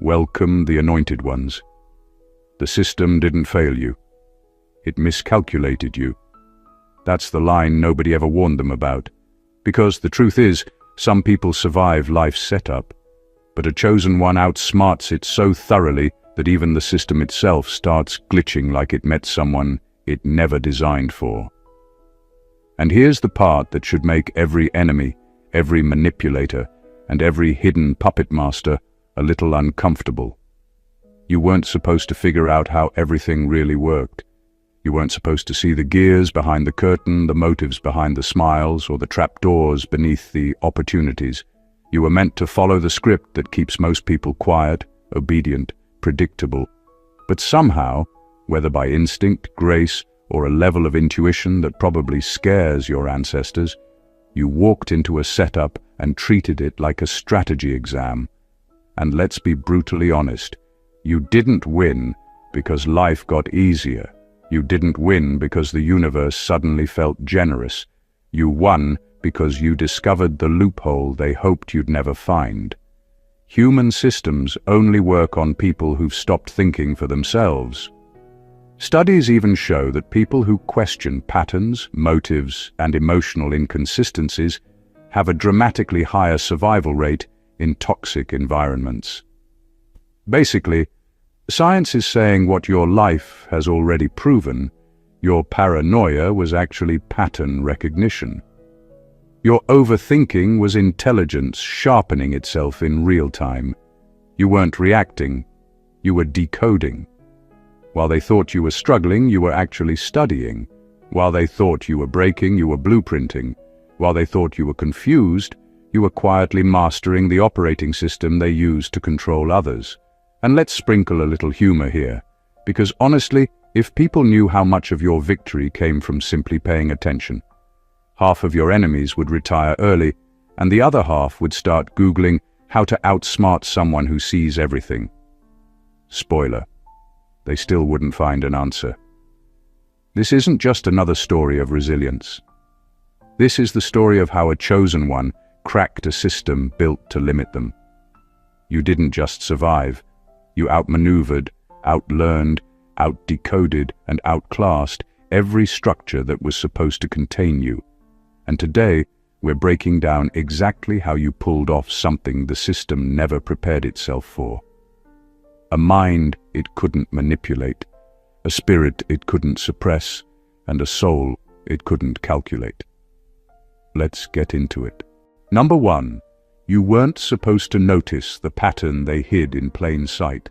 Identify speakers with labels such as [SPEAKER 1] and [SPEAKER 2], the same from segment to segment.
[SPEAKER 1] Welcome the anointed ones. The system didn't fail you. It miscalculated you. That's the line nobody ever warned them about. Because the truth is, some people survive life's setup, but a chosen one outsmarts it so thoroughly that even the system itself starts glitching like it met someone it never designed for. And here's the part that should make every enemy, every manipulator, and every hidden puppet master a little uncomfortable. You weren't supposed to figure out how everything really worked. You weren't supposed to see the gears behind the curtain, the motives behind the smiles, or the trapdoors beneath the opportunities. You were meant to follow the script that keeps most people quiet, obedient, predictable. But somehow, whether by instinct, grace, or a level of intuition that probably scares your ancestors, you walked into a setup and treated it like a strategy exam. And let's be brutally honest, you didn't win because life got easier. You didn't win because the universe suddenly felt generous. You won because you discovered the loophole they hoped you'd never find. Human systems only work on people who've stopped thinking for themselves. Studies even show that people who question patterns, motives, and emotional inconsistencies have a dramatically higher survival rate in toxic environments. Basically, science is saying what your life has already proven. Your paranoia was actually pattern recognition. Your overthinking was intelligence sharpening itself in real time. You weren't reacting, you were decoding. While they thought you were struggling, you were actually studying. While they thought you were breaking, you were blueprinting. While they thought you were confused, you were quietly mastering the operating system they used to control others. And let's sprinkle a little humor here, because honestly, if people knew how much of your victory came from simply paying attention, half of your enemies would retire early, and the other half would start Googling how to outsmart someone who sees everything. Spoiler, they still wouldn't find an answer. This isn't just another story of resilience. This is the story of how a chosen one cracked a system built to limit them. You didn't just survive. You outmaneuvered, outlearned, outdecoded, and outclassed every structure that was supposed to contain you. And today, we're breaking down exactly how you pulled off something the system never prepared itself for. A mind it couldn't manipulate, a spirit it couldn't suppress, and a soul it couldn't calculate. Let's get into it. Number 1. You weren't supposed to notice the pattern they hid in plain sight.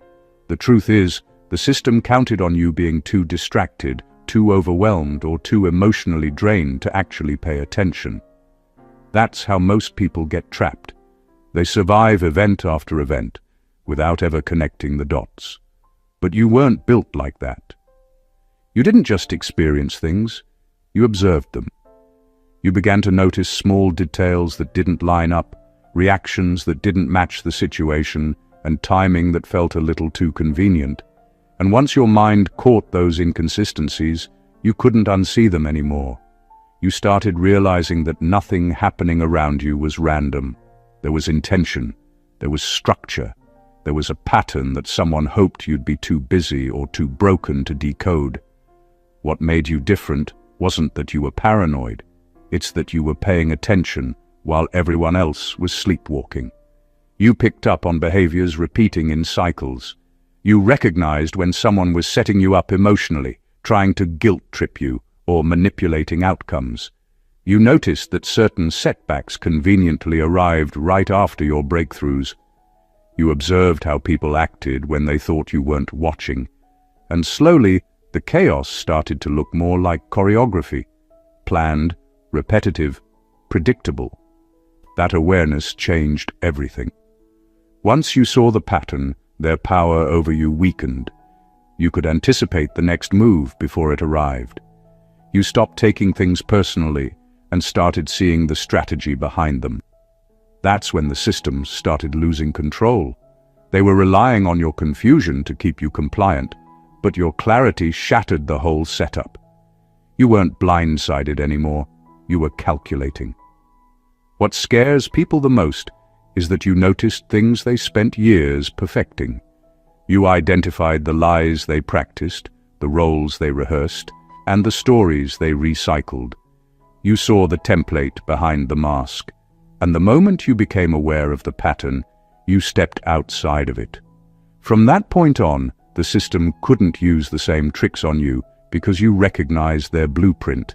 [SPEAKER 1] The truth is, the system counted on you being too distracted, too overwhelmed, or too emotionally drained to actually pay attention. That's how most people get trapped. They survive event after event, without ever connecting the dots. But you weren't built like that. You didn't just experience things, you observed them. You began to notice small details that didn't line up, reactions that didn't match the situation, and timing that felt a little too convenient. And once your mind caught those inconsistencies, you couldn't unsee them anymore. You started realizing that nothing happening around you was random. There was intention, there was structure, there was a pattern that someone hoped you'd be too busy or too broken to decode. What made you different wasn't that you were paranoid, it's that you were paying attention while everyone else was sleepwalking. You picked up on behaviors repeating in cycles. You recognized when someone was setting you up emotionally, trying to guilt-trip you, or manipulating outcomes. You noticed that certain setbacks conveniently arrived right after your breakthroughs. You observed how people acted when they thought you weren't watching. And slowly, the chaos started to look more like choreography. Planned, repetitive, predictable. That awareness changed everything. Once you saw the pattern, their power over you weakened. You could anticipate the next move before it arrived. You stopped taking things personally and started seeing the strategy behind them. That's when the systems started losing control. They were relying on your confusion to keep you compliant, but your clarity shattered the whole setup. You weren't blindsided anymore, you were calculating. What scares people the most is that you noticed things they spent years perfecting. You identified the lies they practiced, the roles they rehearsed, and the stories they recycled. You saw the template behind the mask, and the moment you became aware of the pattern, you stepped outside of it. From that point on, the system couldn't use the same tricks on you because you recognized their blueprint.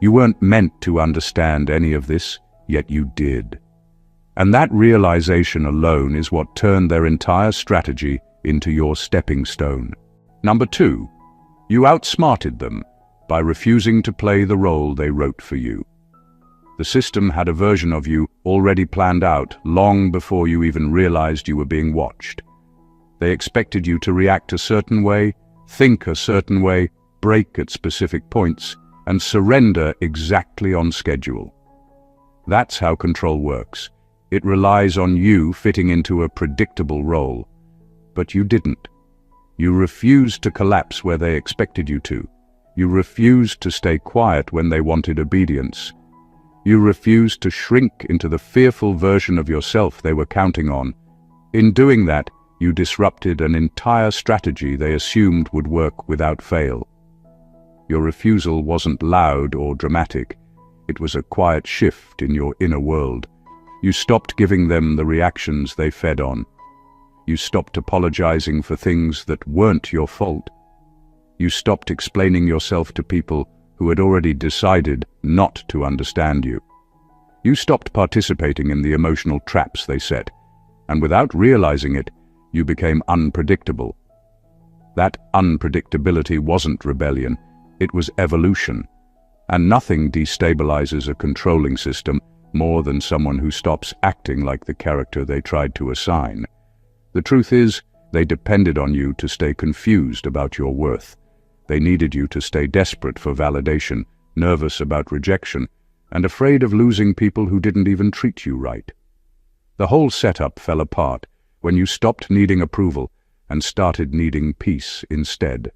[SPEAKER 1] You weren't meant to understand any of this, yet you did. And that realization alone is what turned their entire strategy into your stepping stone. Number 2, you outsmarted them by refusing to play the role they wrote for you. The system had a version of you already planned out long before you even realized you were being watched. They expected you to react a certain way, think a certain way, break at specific points, and surrender exactly on schedule. That's how control works. It relies on you fitting into a predictable role. But you didn't. You refused to collapse where they expected you to. You refused to stay quiet when they wanted obedience. You refused to shrink into the fearful version of yourself they were counting on. In doing that, you disrupted an entire strategy they assumed would work without fail. Your refusal wasn't loud or dramatic. It was a quiet shift in your inner world. You stopped giving them the reactions they fed on. You stopped apologizing for things that weren't your fault. You stopped explaining yourself to people who had already decided not to understand you. You stopped participating in the emotional traps they set, and without realizing it, you became unpredictable. That unpredictability wasn't rebellion, it was evolution. And nothing destabilizes a controlling system more than someone who stops acting like the character they tried to assign. The truth is, they depended on you to stay confused about your worth. They needed you to stay desperate for validation, nervous about rejection, and afraid of losing people who didn't even treat you right. The whole setup fell apart when you stopped needing approval and started needing peace instead.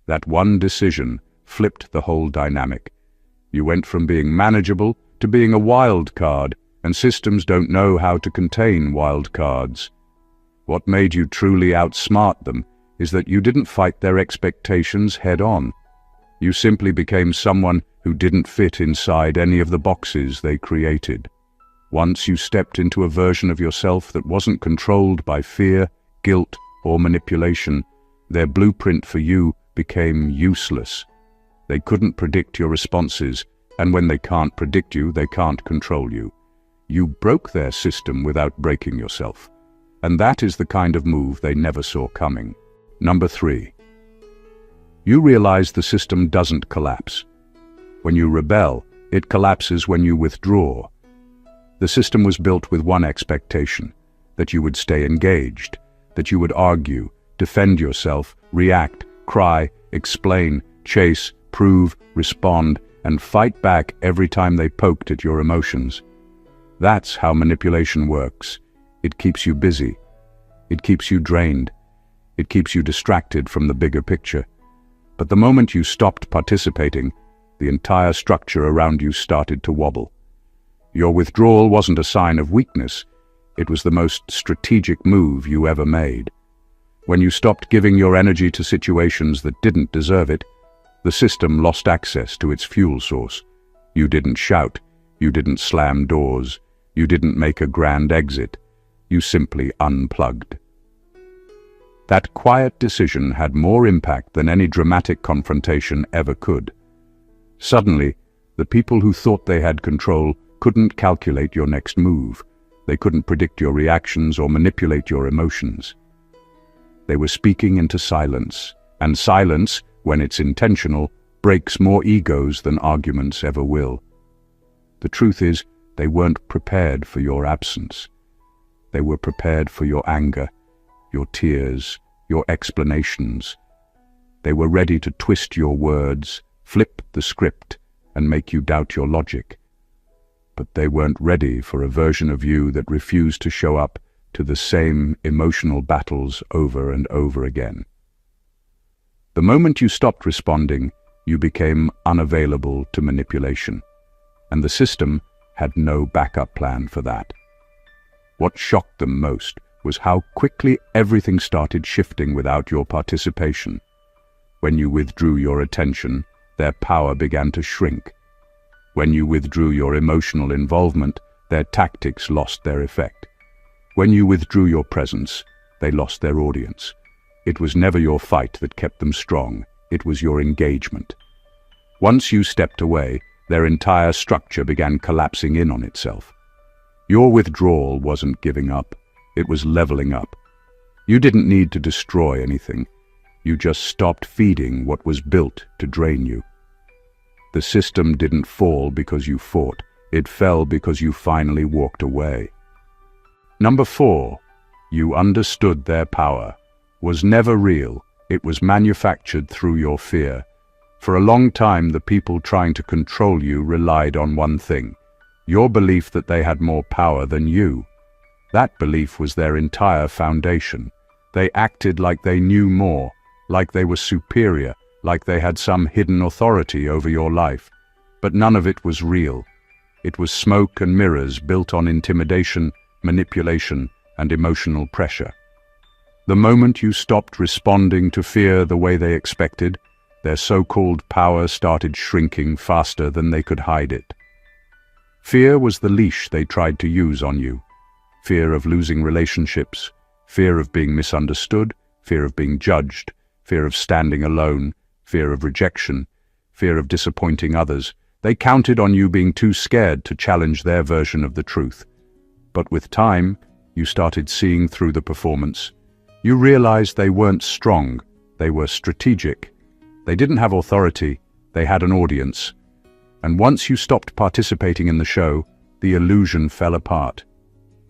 [SPEAKER 1] That one decision flipped the whole dynamic. You went from being manageable to being a wild card, and systems don't know how to contain wild cards. What made you truly outsmart them is that you didn't fight their expectations head-on. You simply became someone who didn't fit inside any of the boxes they created. Once you stepped into a version of yourself that wasn't controlled by fear, guilt, or manipulation, their blueprint for you became useless. They couldn't predict your responses, and when they can't predict you, they can't control you. You broke their system without breaking yourself. And that is the kind of move they never saw coming. Number 3. You realize the system doesn't collapse. When you rebel, it collapses when you withdraw. The system was built with one expectation, that you would stay engaged, that you would argue, defend yourself, react, cry, explain, chase, prove, respond, and fight back every time they poked at your emotions. That's how manipulation works. It keeps you busy. It keeps you drained. It keeps you distracted from the bigger picture. But the moment you stopped participating, the entire structure around you started to wobble. Your withdrawal wasn't a sign of weakness. It was the most strategic move you ever made. When you stopped giving your energy to situations that didn't deserve it, the system lost access to its fuel source. You didn't shout. You didn't slam doors. You didn't make a grand exit. You simply unplugged. That quiet decision had more impact than any dramatic confrontation ever could. Suddenly, the people who thought they had control couldn't calculate your next move. They couldn't predict your reactions or manipulate your emotions. They were speaking into silence, and silence, when it's intentional, breaks more egos than arguments ever will. The truth is, they weren't prepared for your absence. They were prepared for your anger, your tears, your explanations. They were ready to twist your words, flip the script, and make you doubt your logic. But they weren't ready for a version of you that refused to show up to the same emotional battles over and over again. The moment you stopped responding, you became unavailable to manipulation, and the system had no backup plan for that. What shocked them most was how quickly everything started shifting without your participation. When you withdrew your attention, their power began to shrink. When you withdrew your emotional involvement, their tactics lost their effect. When you withdrew your presence, they lost their audience. It was never your fight that kept them strong, it was your engagement. Once you stepped away, their entire structure began collapsing in on itself. Your withdrawal wasn't giving up, it was leveling up. You didn't need to destroy anything. You just stopped feeding what was built to drain you. The system didn't fall because you fought. It fell because you finally walked away. Number 4, you understood their power. Was never real. It was manufactured through your fear. For a long time, the people trying to control you relied on one thing: your belief that they had more power than you. That belief was their entire foundation. They acted like they knew more, like they were superior, like they had some hidden authority over your life. But none of it was real. It was smoke and mirrors built on intimidation, manipulation, and emotional pressure. The moment you stopped responding to fear the way they expected, their so-called power started shrinking faster than they could hide it. Fear was the leash they tried to use on you. Fear of losing relationships, fear of being misunderstood, fear of being judged, fear of standing alone, fear of rejection, fear of disappointing others. They counted on you being too scared to challenge their version of the truth. But with time, you started seeing through the performance. You realized they weren't strong, they were strategic. They didn't have authority, they had an audience. And once you stopped participating in the show, the illusion fell apart.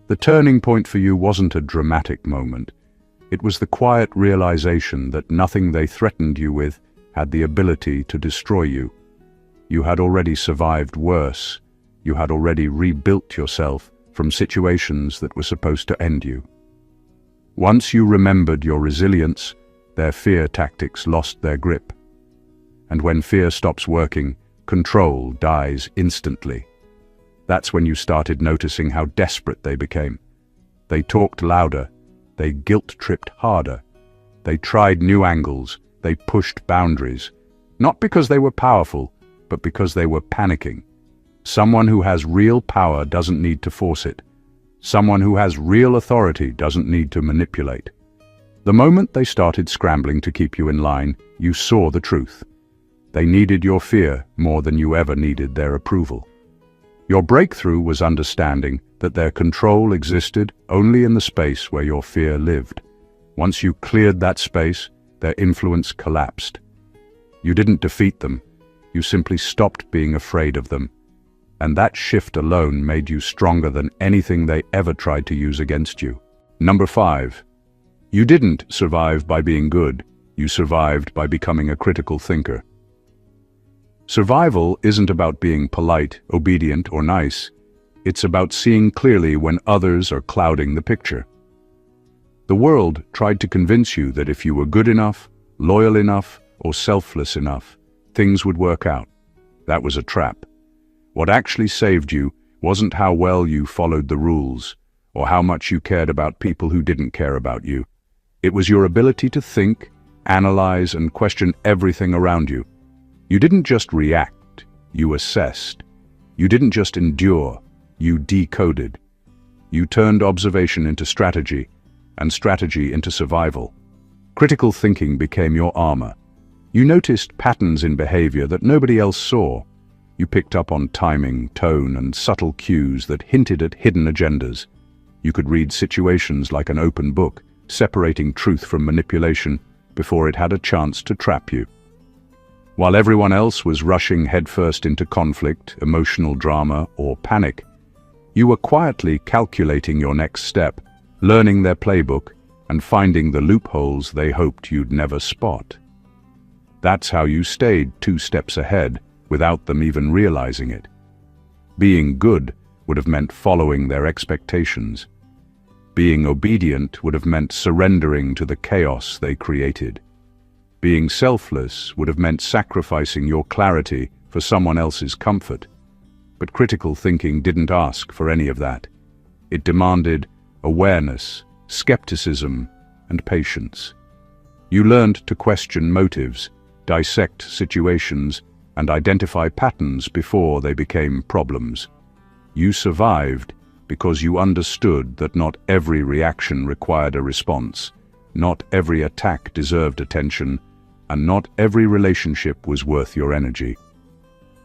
[SPEAKER 1] The turning point for you wasn't a dramatic moment. It was the quiet realization that nothing they threatened you with had the ability to destroy you. You had already survived worse. You had already rebuilt yourself from situations that were supposed to end you. Once you remembered your resilience, their fear tactics lost their grip. And when fear stops working, control dies instantly. That's when you started noticing how desperate they became. They talked louder, they guilt-tripped harder, they tried new angles, they pushed boundaries. Not because they were powerful, but because they were panicking. Someone who has real power doesn't need to force it. Someone who has real authority doesn't need to manipulate. The moment they started scrambling to keep you in line, you saw the truth. They needed your fear more than you ever needed their approval. Your breakthrough was understanding that their control existed only in the space where your fear lived. Once you cleared that space, their influence collapsed. You didn't defeat them, you simply stopped being afraid of them. And that shift alone made you stronger than anything they ever tried to use against you. Number 5. You didn't survive by being good, you survived by becoming a critical thinker. Survival isn't about being polite, obedient, or nice. It's about seeing clearly when others are clouding the picture. The world tried to convince you that if you were good enough, loyal enough, or selfless enough, things would work out. That was a trap. What actually saved you wasn't how well you followed the rules, or how much you cared about people who didn't care about you. It was your ability to think, analyze, and question everything around you. You didn't just react, you assessed. You didn't just endure, you decoded. You turned observation into strategy, and strategy into survival. Critical thinking became your armor. You noticed patterns in behavior that nobody else saw. You picked up on timing, tone, and subtle cues that hinted at hidden agendas. You could read situations like an open book, separating truth from manipulation before it had a chance to trap you. While everyone else was rushing headfirst into conflict, emotional drama, or panic, you were quietly calculating your next step, learning their playbook, and finding the loopholes they hoped you'd never spot. That's how you stayed 2 steps ahead, without them even realizing it. Being good would have meant following their expectations. Being obedient would have meant surrendering to the chaos they created. Being selfless would have meant sacrificing your clarity for someone else's comfort. But critical thinking didn't ask for any of that. It demanded, awareness, skepticism, and patience. You learned to question motives, dissect situations, and identify patterns before they became problems. You survived because you understood that not every reaction required a response, not every attack deserved attention, and not every relationship was worth your energy.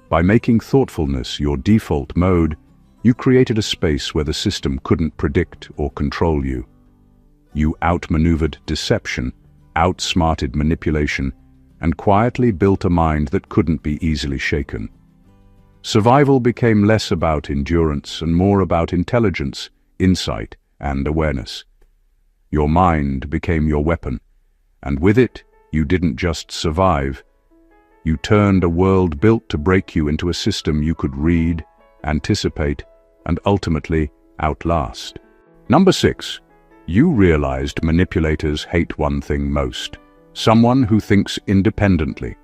[SPEAKER 1] By making thoughtfulness your default mode, you created a space where the system couldn't predict or control you. You outmaneuvered deception, outsmarted manipulation, and quietly built a mind that couldn't be easily shaken. Survival became less about endurance and more about intelligence, insight, and awareness. Your mind became your weapon, and with it, you didn't just survive. You turned a world built to break you into a system you could read, anticipate, and ultimately outlast. Number 6. You realized manipulators hate one thing most: someone who thinks independently.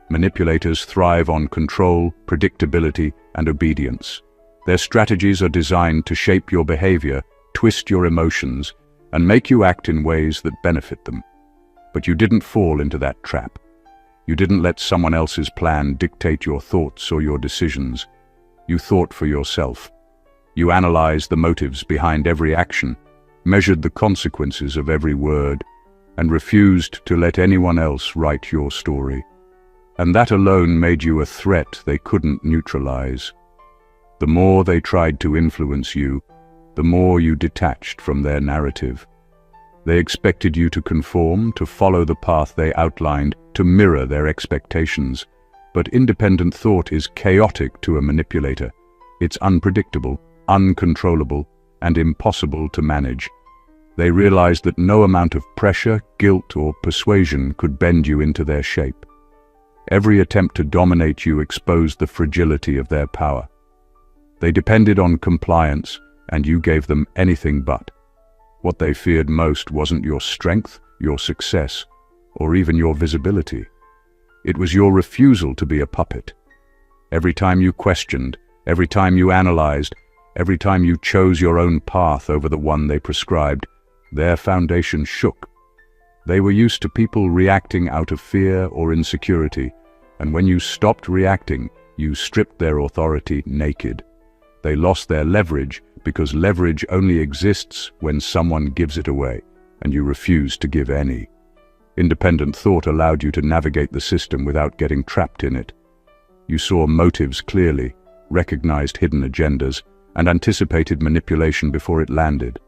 [SPEAKER 1] Manipulators thrive on control, predictability, and obedience. Their strategies are designed to shape your behavior, twist your emotions, and make you act in ways that benefit them. But you didn't fall into that trap. You didn't let someone else's plan dictate your thoughts or your decisions. You thought for yourself. You analyzed the motives behind every action, measured the consequences of every word, and refused to let anyone else write your story. And that alone made you a threat they couldn't neutralize. The more they tried to influence you, the more you detached from their narrative. They expected you to conform, to follow the path they outlined, to mirror their expectations. But independent thought is chaotic to a manipulator. It's unpredictable, uncontrollable, and impossible to manage. They realized that no amount of pressure, guilt, or persuasion could bend you into their shape. Every attempt to dominate you exposed the fragility of their power. They depended on compliance, and you gave them anything but. What they feared most wasn't your strength, your success, or even your visibility. It was your refusal to be a puppet. Every time you questioned, every time you analyzed, every time you chose your own path over the one they prescribed, their foundation shook. They were used to people reacting out of fear or insecurity, and when you stopped reacting, you stripped their authority naked. They lost their leverage because leverage only exists when someone gives it away, and you refuse to give any. Independent thought allowed you to navigate the system without getting trapped in it. You saw motives clearly, recognized hidden agendas, and anticipated manipulation before it landed.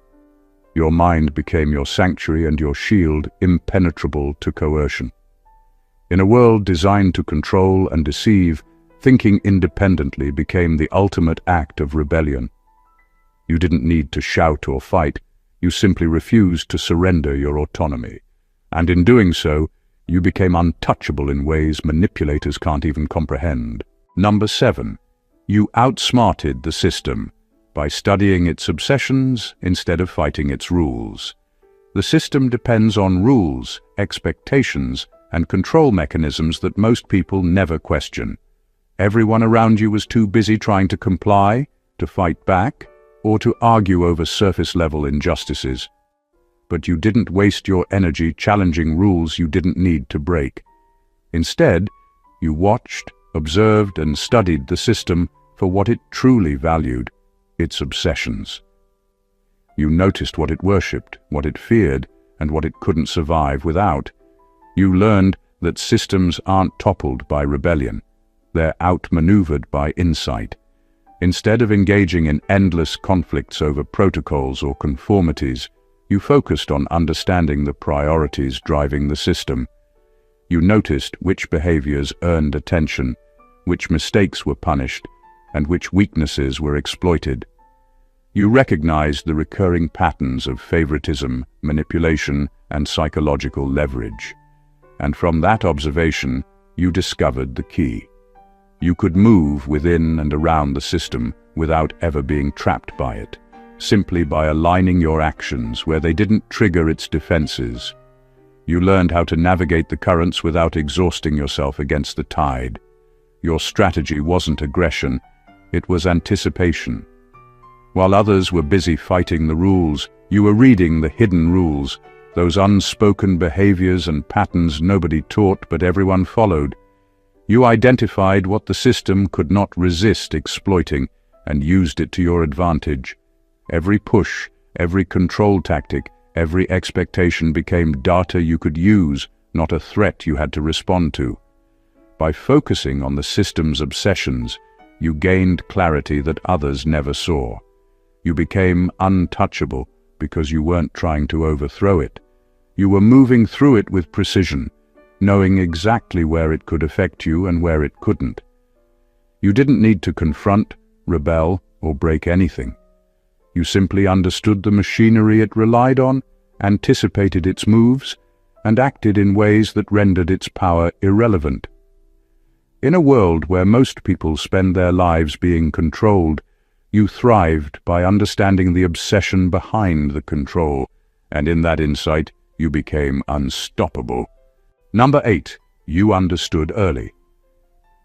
[SPEAKER 1] Your mind became your sanctuary and your shield, impenetrable to coercion. In a world designed to control and deceive, thinking independently became the ultimate act of rebellion. You didn't need to shout or fight, you simply refused to surrender your autonomy. And in doing so, you became untouchable in ways manipulators can't even comprehend. Number 7. You outsmarted the system by studying its obsessions instead of fighting its rules. The system depends on rules, expectations, and control mechanisms that most people never question. Everyone around you was too busy trying to comply, to fight back, or to argue over surface-level injustices. But you didn't waste your energy challenging rules you didn't need to break. Instead, you watched, observed, and studied the system for what it truly valued: its obsessions. You noticed what it worshipped, what it feared, and what it couldn't survive without. You learned that systems aren't toppled by rebellion. They're outmaneuvered by insight. Instead of engaging in endless conflicts over protocols or conformities, you focused on understanding the priorities driving the system. You noticed which behaviors earned attention, which mistakes were punished, and which weaknesses were exploited. You recognized the recurring patterns of favoritism, manipulation, and psychological leverage. And from that observation, you discovered the key. You could move within and around the system without ever being trapped by it, simply by aligning your actions where they didn't trigger its defenses. You learned how to navigate the currents without exhausting yourself against the tide. Your strategy wasn't aggression, it was anticipation. While others were busy fighting the rules, You were reading the hidden rules, those unspoken behaviors and patterns nobody taught but everyone followed. You identified what the system could not resist exploiting and used it to your advantage. Every push, every control tactic, every expectation became data you could use, not a threat you had to respond to. By focusing on the system's obsessions, you gained clarity that others never saw. You became untouchable because you weren't trying to overthrow it. You were moving through it with precision, knowing exactly where it could affect you and where it couldn't. You didn't need to confront, rebel, or break anything. You simply understood the machinery it relied on, anticipated its moves, and acted in ways that rendered its power irrelevant. In a world where most people spend their lives being controlled, you thrived by understanding the obsession behind the control, and in that insight, you became unstoppable. Number 8. You understood early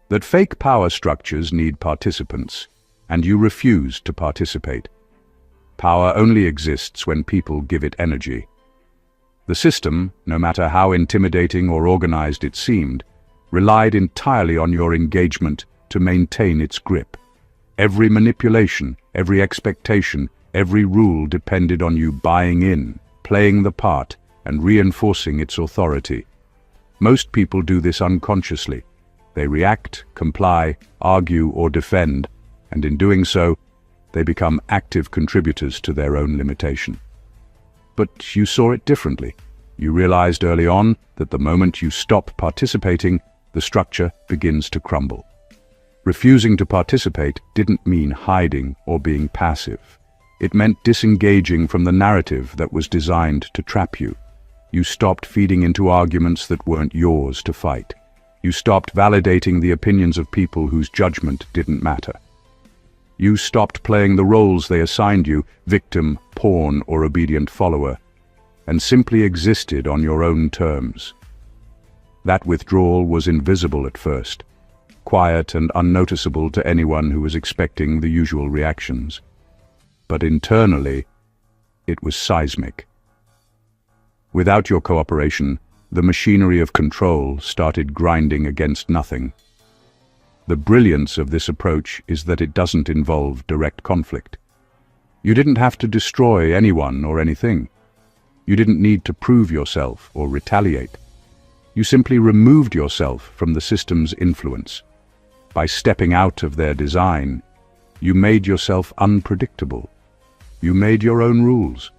[SPEAKER 1] that fake power structures need participants, and you refused to participate. Power only exists when people give it energy. The system, no matter how intimidating or organized it seemed, relied entirely on your engagement to maintain its grip. Every manipulation, every expectation, every rule depended on you buying in, playing the part, and reinforcing its authority. Most people do this unconsciously. They react, comply, argue, or defend, and in doing so, they become active contributors to their own limitation. But you saw it differently. You realized early on that the moment you stop participating, the structure begins to crumble. Refusing to participate didn't mean hiding or being passive. It meant disengaging from the narrative that was designed to trap you. You stopped feeding into arguments that weren't yours to fight. You stopped validating the opinions of people whose judgment didn't matter. You stopped playing the roles they assigned you, victim, pawn, or obedient follower, and simply existed on your own terms. That withdrawal was invisible at first, quiet and unnoticeable to anyone who was expecting the usual reactions. But internally, it was seismic. Without your cooperation, the machinery of control started grinding against nothing. The brilliance of this approach is that it doesn't involve direct conflict. You didn't have to destroy anyone or anything. You didn't need to prove yourself or retaliate. You simply removed yourself from the system's influence. By stepping out of their design, you made yourself unpredictable. You made your own rules.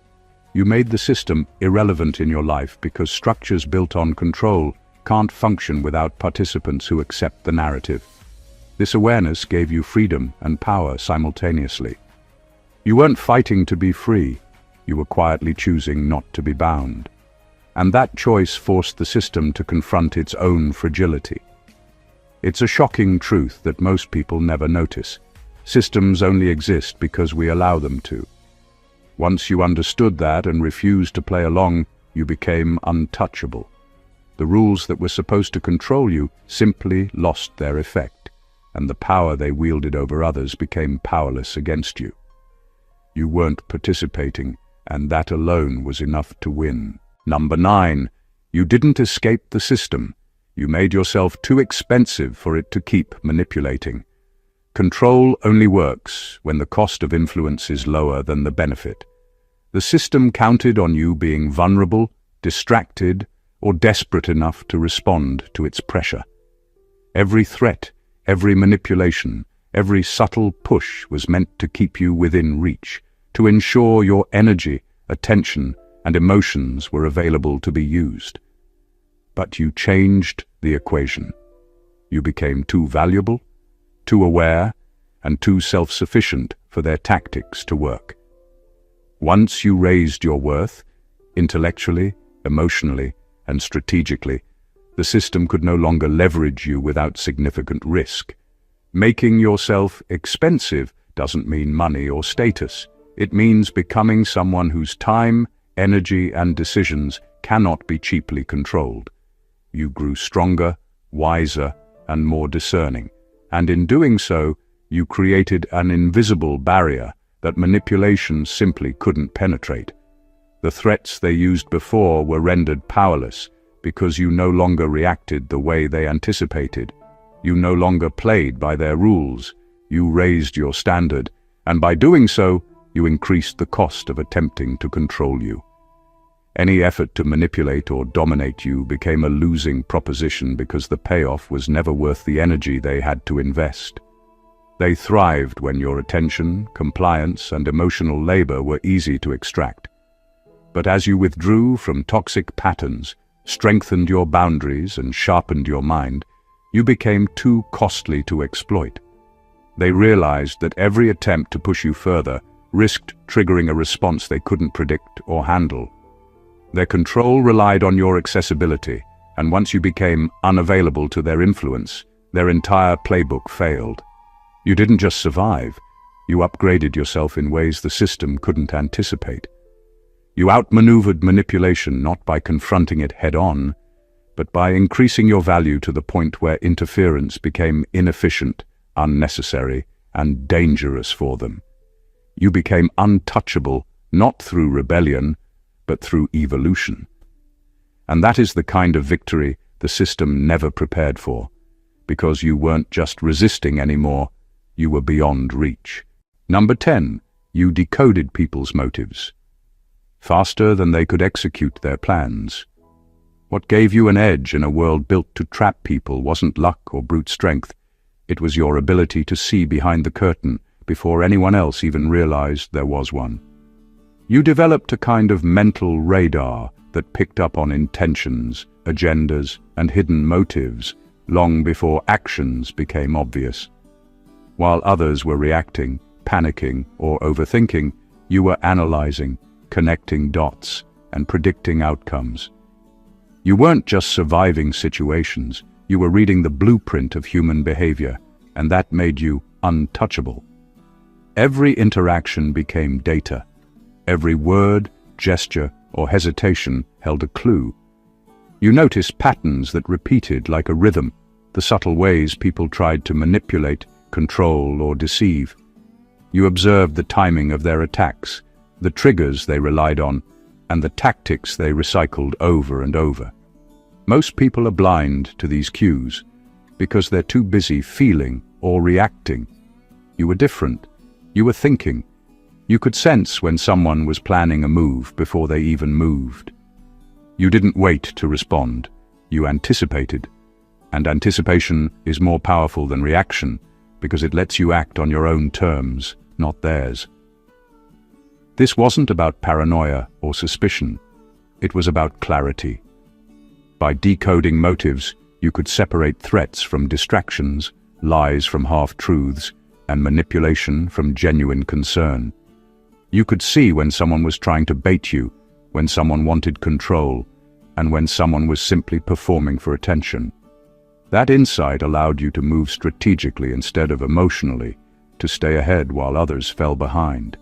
[SPEAKER 1] You made the system irrelevant in your life because structures built on control can't function without participants who accept the narrative. This awareness gave you freedom and power simultaneously. You weren't fighting to be free. You were quietly choosing not to be bound. And that choice forced the system to confront its own fragility. It's a shocking truth that most people never notice. Systems only exist because we allow them to. Once you understood that and refused to play along, you became untouchable. The rules that were supposed to control you simply lost their effect, and the power they wielded over others became powerless against you. You weren't participating, and that alone was enough to win. Number 9. You didn't escape the system. You made yourself too expensive for it to keep manipulating. Control only works when the cost of influence is lower than the benefit. The system counted on you being vulnerable, distracted, or desperate enough to respond to its pressure. Every threat, every manipulation, every subtle push was meant to keep you within reach, to ensure your energy, attention, and emotions were available to be used. But you changed the equation. You became too valuable, too aware, and too self-sufficient for their tactics to work. Once you raised your worth, intellectually, emotionally, and strategically, the system could no longer leverage you without significant risk. Making yourself expensive doesn't mean money or status. It means becoming someone whose time, energy, and decisions cannot be cheaply controlled. You grew stronger, wiser, and more discerning, and in doing so, you created an invisible barrier that manipulation simply couldn't penetrate. The threats they used before were rendered powerless because you no longer reacted the way they anticipated. You no longer played by their rules. You raised your standard, and by doing so, you increased the cost of attempting to control you. Any effort to manipulate or dominate you became a losing proposition because the payoff was never worth the energy they had to invest. They thrived when your attention, compliance, and emotional labor were easy to extract. But as you withdrew from toxic patterns, strengthened your boundaries, and sharpened your mind, you became too costly to exploit. They realized that every attempt to push you further risked triggering a response they couldn't predict or handle. Their control relied on your accessibility, and once you became unavailable to their influence, their entire playbook failed. You didn't just survive, you upgraded yourself in ways the system couldn't anticipate. You outmaneuvered manipulation not by confronting it head-on, but by increasing your value to the point where interference became inefficient, unnecessary, and dangerous for them. You became untouchable, not through rebellion, but through evolution. And that is the kind of victory the system never prepared for, because you weren't just resisting anymore, you were beyond reach. Number 10, you decoded people's motives. Faster than they could execute their plans. What gave you an edge in a world built to trap people wasn't luck or brute strength. It was your ability to see behind the curtain before anyone else even realized there was one. You developed a kind of mental radar that picked up on intentions, agendas, and hidden motives long before actions became obvious. While others were reacting, panicking, or overthinking, you were analyzing, connecting dots, and predicting outcomes. You weren't just surviving situations, you were reading the blueprint of human behavior, and that made you untouchable. Every interaction became data. Every word, gesture, or hesitation held a clue. You noticed patterns that repeated like a rhythm, the subtle ways people tried to manipulate, control, or deceive. You observed the timing of their attacks, the triggers they relied on, and the tactics they recycled over and over. Most people are blind to these cues because they're too busy feeling or reacting. You were different. You were thinking. You could sense when someone was planning a move before they even moved. You didn't wait to respond. You anticipated. And anticipation is more powerful than reaction because it lets you act on your own terms, not theirs. This wasn't about paranoia or suspicion. It was about clarity. By decoding motives, you could separate threats from distractions, lies from half-truths, and manipulation from genuine concern. You could see when someone was trying to bait you, when someone wanted control, and when someone was simply performing for attention. That insight allowed you to move strategically instead of emotionally, to stay ahead while others fell behind.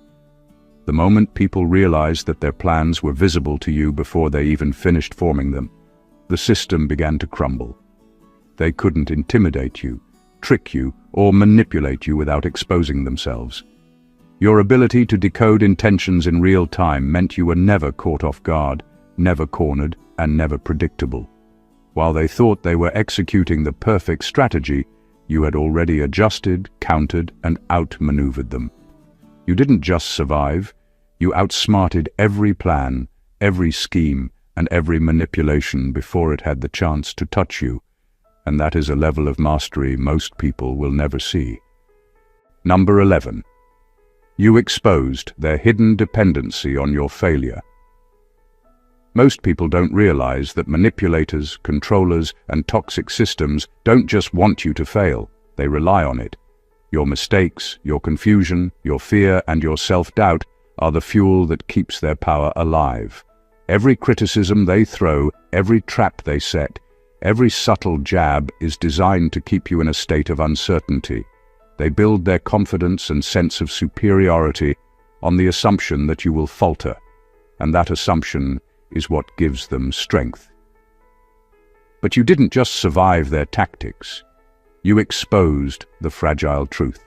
[SPEAKER 1] The moment people realized that their plans were visible to you before they even finished forming them, the system began to crumble. They couldn't intimidate you, trick you, or manipulate you without exposing themselves. Your ability to decode intentions in real time meant you were never caught off guard, never cornered, and never predictable. While they thought they were executing the perfect strategy, you had already adjusted, countered, and outmaneuvered them. You didn't just survive, you outsmarted every plan, every scheme, and every manipulation before it had the chance to touch you, and that is a level of mastery most people will never see. Number 11. You exposed their hidden dependency on your failure. Most people don't realize that manipulators, controllers, and toxic systems don't just want you to fail, they rely on it. Your mistakes, your confusion, your fear, and your self-doubt are the fuel that keeps their power alive. Every criticism they throw, every trap they set, every subtle jab is designed to keep you in a state of uncertainty. They build their confidence and sense of superiority on the assumption that you will falter, and that assumption is what gives them strength. But you didn't just survive their tactics. You exposed the fragile truth.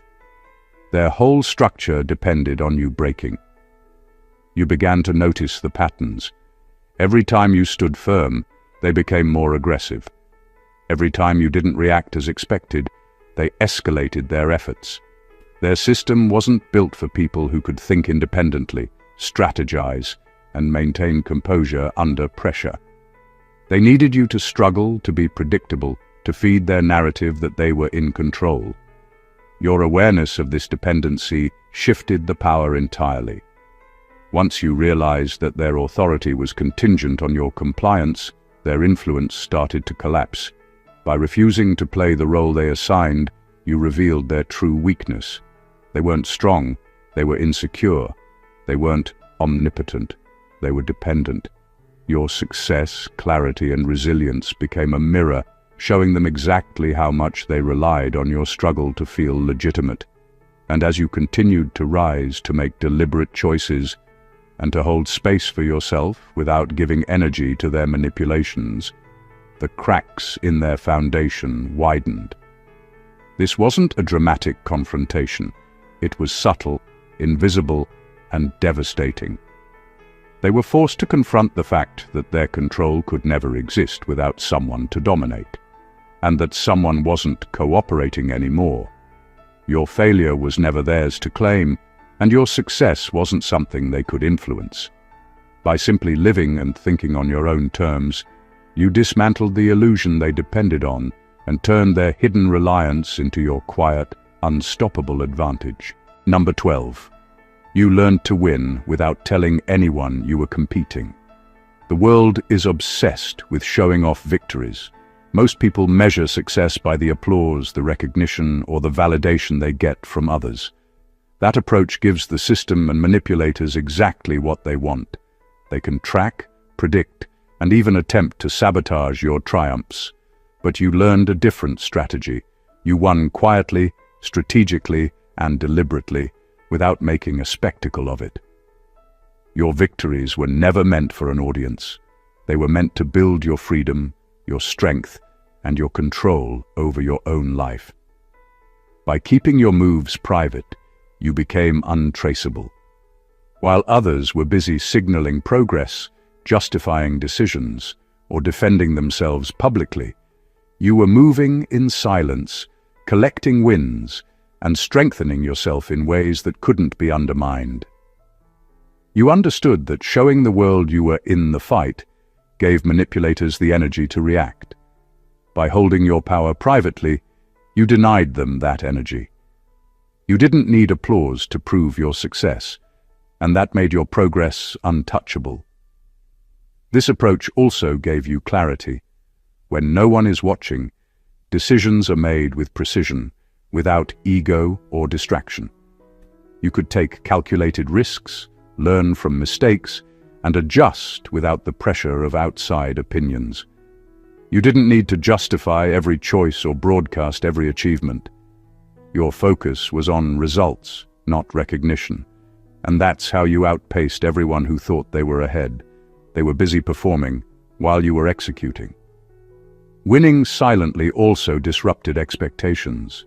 [SPEAKER 1] Their whole structure depended on you breaking. You began to notice the patterns. Every time you stood firm, they became more aggressive. Every time you didn't react as expected, they escalated their efforts. Their system wasn't built for people who could think independently, strategize, and maintain composure under pressure. They needed you to struggle, to be predictable, to feed their narrative that they were in control. Your awareness of this dependency shifted the power entirely. Once you realized that their authority was contingent on your compliance, their influence started to collapse. By refusing to play the role they assigned, you revealed their true weakness. They weren't strong, they were insecure. They weren't omnipotent, they were dependent. Your success, clarity, and resilience became a mirror, showing them exactly how much they relied on your struggle to feel legitimate. And as you continued to rise, to make deliberate choices, and to hold space for yourself without giving energy to their manipulations, the cracks in their foundation widened. This wasn't a dramatic confrontation. It was subtle, invisible, and devastating. They were forced to confront the fact that their control could never exist without someone to dominate, and that someone wasn't cooperating anymore. Your failure was never theirs to claim, and your success wasn't something they could influence. By simply living and thinking on your own terms, you dismantled the illusion they depended on and turned their hidden reliance into your quiet, unstoppable advantage. Number 12. You learned to win without telling anyone you were competing. The world is obsessed with showing off victories. Most people measure success by the applause, the recognition, or the validation they get from others. That approach gives the system and manipulators exactly what they want. They can track, predict, and even attempt to sabotage your triumphs. But you learned a different strategy. You won quietly, strategically, and deliberately, without making a spectacle of it. Your victories were never meant for an audience. They were meant to build your freedom, your strength, and your control over your own life. By keeping your moves private, you became untraceable. While others were busy signaling progress, justifying decisions, or defending themselves publicly, you were moving in silence, collecting wins, and strengthening yourself in ways that couldn't be undermined. You understood that showing the world you were in the fight gave manipulators the energy to react. By holding your power privately, you denied them that energy. You didn't need applause to prove your success, and that made your progress untouchable. This approach also gave you clarity. When no one is watching, decisions are made with precision, without ego or distraction. You could take calculated risks, learn from mistakes, and adjust without the pressure of outside opinions. You didn't need to justify every choice or broadcast every achievement. Your focus was on results, not recognition. And that's how you outpaced everyone who thought they were ahead. They were busy performing while you were executing. Winning silently also disrupted expectations.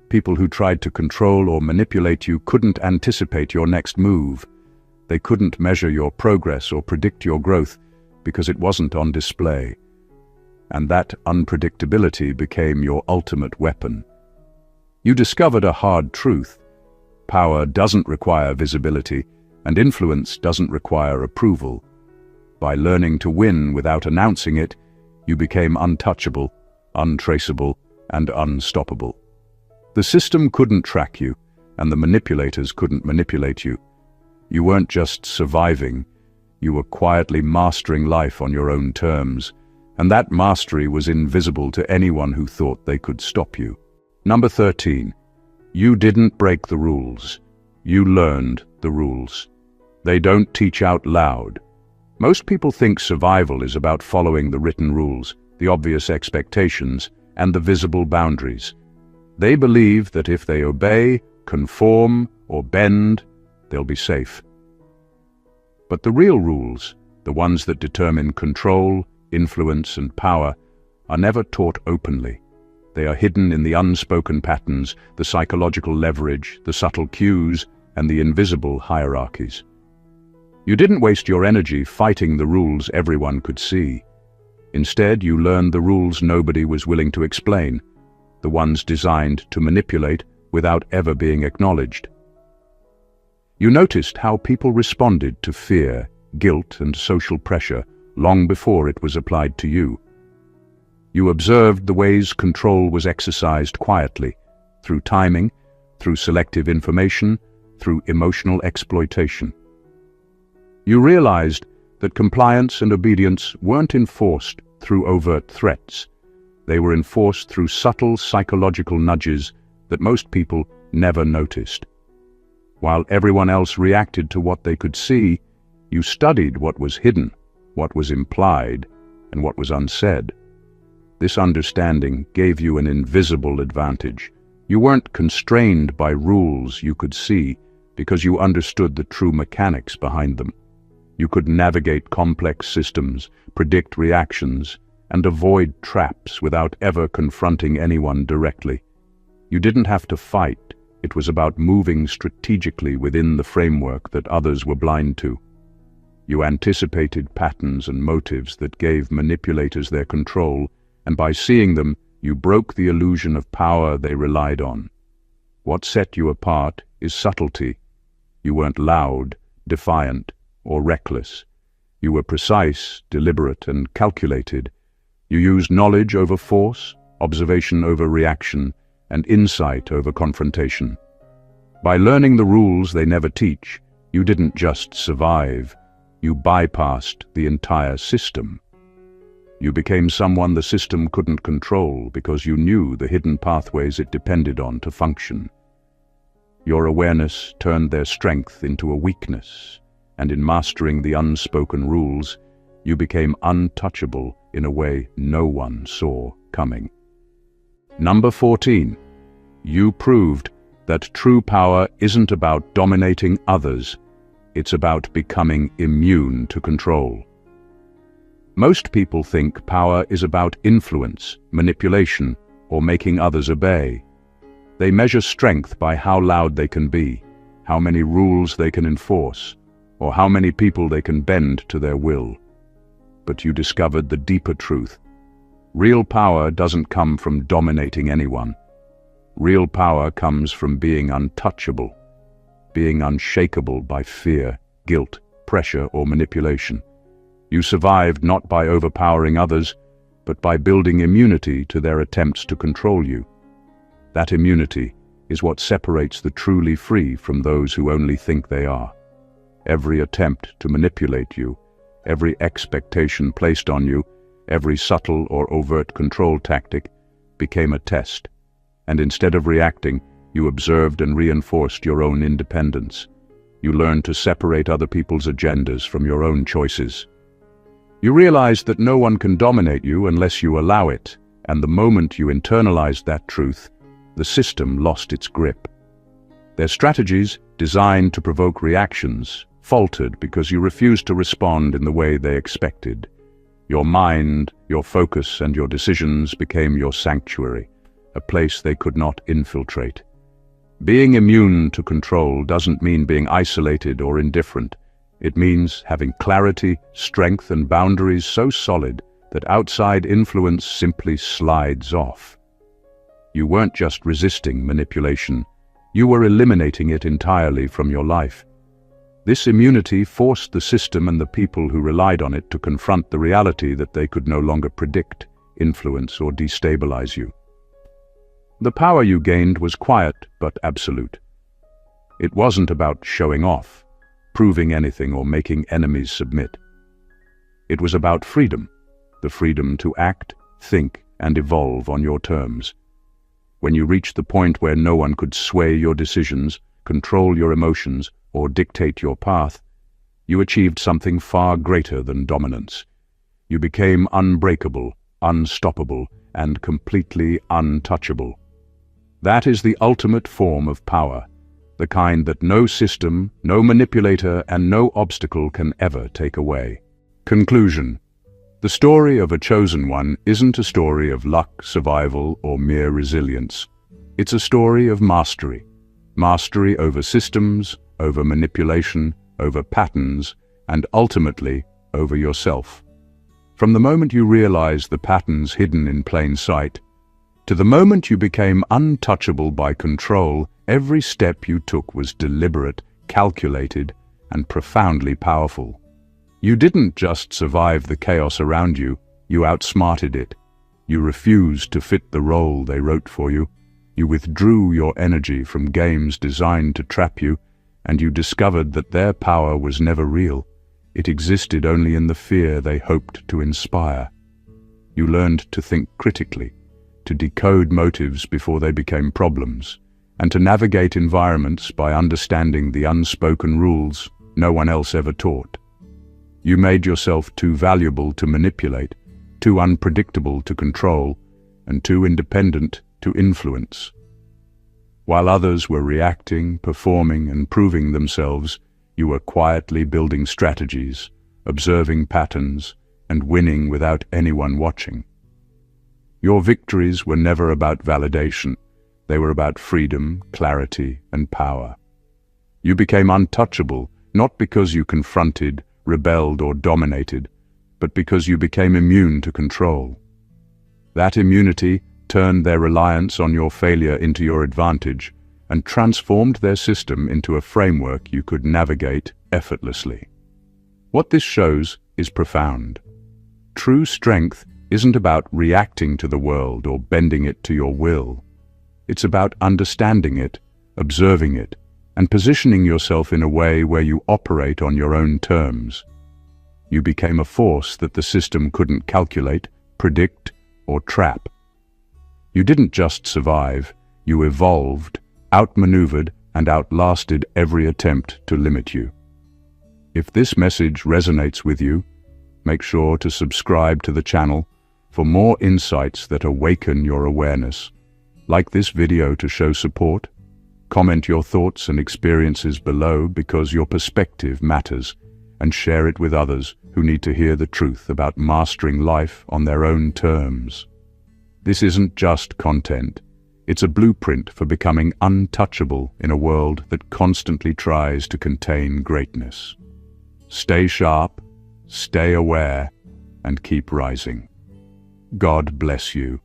[SPEAKER 1] People who tried to control or manipulate you couldn't anticipate your next move. They couldn't measure your progress or predict your growth because it wasn't on display. And that unpredictability became your ultimate weapon. You discovered a hard truth. Power doesn't require visibility, and influence doesn't require approval. By learning to win without announcing it, you became untouchable, untraceable, and unstoppable. The system couldn't track you, and the manipulators couldn't manipulate you. You weren't just surviving, you were quietly mastering life on your own terms, and that mastery was invisible to anyone who thought they could stop you. Number 13. You didn't break the rules. You learned the rules. They don't teach out loud. Most people think survival is about following the written rules, the obvious expectations, and the visible boundaries. They believe that if they obey, conform, or bend, they'll be safe. But the real rules, the ones that determine control, influence, and power, are never taught openly. They are hidden in the unspoken patterns, the psychological leverage, the subtle cues, and the invisible hierarchies. You didn't waste your energy fighting the rules everyone could see. Instead, you learned the rules nobody was willing to explain, the ones designed to manipulate without ever being acknowledged. You noticed how people responded to fear, guilt, and social pressure long before it was applied to you. You observed the ways control was exercised quietly, through timing, through selective information, through emotional exploitation. You realized that compliance and obedience weren't enforced through overt threats. They were enforced through subtle psychological nudges that most people never noticed. While everyone else reacted to what they could see, you studied what was hidden, what was implied, and what was unsaid. This understanding gave you an invisible advantage. You weren't constrained by rules you could see because you understood the true mechanics behind them. You could navigate complex systems, predict reactions, and avoid traps without ever confronting anyone directly. You didn't have to fight. It was about moving strategically within the framework that others were blind to. You anticipated patterns and motives that gave manipulators their control, and by seeing them, you broke the illusion of power they relied on. What set you apart is subtlety. You weren't loud, defiant, or reckless. You were precise, deliberate, and calculated. You used knowledge over force, observation over reaction, and insight over confrontation. By learning the rules they never teach, you didn't just survive, you bypassed the entire system. You became someone the system couldn't control because you knew the hidden pathways it depended on to function. Your awareness turned their strength into a weakness, and in mastering the unspoken rules, you became untouchable in a way no one saw coming. Number 14. You proved that true power isn't about dominating others, it's about becoming immune to control. Most people think power is about influence, manipulation, or making others obey. They measure strength by how loud they can be, how many rules they can enforce, or how many people they can bend to their will. But you discovered the deeper truth. Real power doesn't come from dominating anyone. Real power comes from being untouchable, being unshakable by fear, guilt, pressure, or manipulation. You survived not by overpowering others, but by building immunity to their attempts to control you. That immunity is what separates the truly free from those who only think they are. Every attempt to manipulate you, every expectation placed on you, every subtle or overt control tactic became a test, and instead of reacting, you observed and reinforced your own independence. You learned to separate other people's agendas from your own choices. You realized that no one can dominate you unless you allow it, and the moment you internalized that truth, the system lost its grip. Their strategies, designed to provoke reactions, faltered because you refused to respond in the way they expected. Your mind, your focus, and your decisions became your sanctuary, a place they could not infiltrate. Being immune to control doesn't mean being isolated or indifferent. It means having clarity, strength, and boundaries so solid that outside influence simply slides off. You weren't just resisting manipulation, you were eliminating it entirely from your life. This immunity forced the system and the people who relied on it to confront the reality that they could no longer predict, influence, or destabilize you. The power you gained was quiet but absolute. It wasn't about showing off, proving anything, or making enemies submit. It was about freedom, the freedom to act, think, and evolve on your terms. When you reached the point where no one could sway your decisions, control your emotions, or dictate your path, you achieved something far greater than dominance. You became unbreakable, unstoppable, and completely untouchable. That is the ultimate form of power, the kind that no system, no manipulator, and no obstacle can ever take away. Conclusion. The story of a chosen one isn't a story of luck, survival, or mere resilience. It's a story of mastery. Mastery over systems, over manipulation, over patterns, and ultimately over yourself. From the moment you realized the patterns hidden in plain sight, to the moment you became untouchable by control, every step you took was deliberate, calculated, and profoundly powerful. You didn't just survive the chaos around you, you outsmarted it. You refused to fit the role they wrote for you. You withdrew your energy from games designed to trap you, and you discovered that their power was never real. It existed only in the fear they hoped to inspire. You learned to think critically, to decode motives before they became problems, and to navigate environments by understanding the unspoken rules no one else ever taught. You made yourself too valuable to manipulate, too unpredictable to control, and too independent to influence. While others were reacting, performing, and proving themselves, you were quietly building strategies, observing patterns, and winning without anyone watching. Your victories were never about validation. They were about freedom, clarity, and power. You became untouchable, not because you confronted, rebelled, or dominated, but because you became immune to control. That immunity turned their reliance on your failure into your advantage and transformed their system into a framework you could navigate effortlessly. What this shows is profound. True strength isn't about reacting to the world or bending it to your will. It's about understanding it, observing it, and positioning yourself in a way where you operate on your own terms. You became a force that the system couldn't calculate, predict, or trap. You didn't just survive, you evolved, outmaneuvered, and outlasted every attempt to limit you. If this message resonates with you, make sure to subscribe to the channel for more insights that awaken your awareness. Like this video to show support. Comment your thoughts and experiences below because your perspective matters, and share it with others who need to hear the truth about mastering life on their own terms. This isn't just content. It's a blueprint for becoming untouchable in a world that constantly tries to contain greatness. Stay sharp, stay aware, and keep rising. God bless you.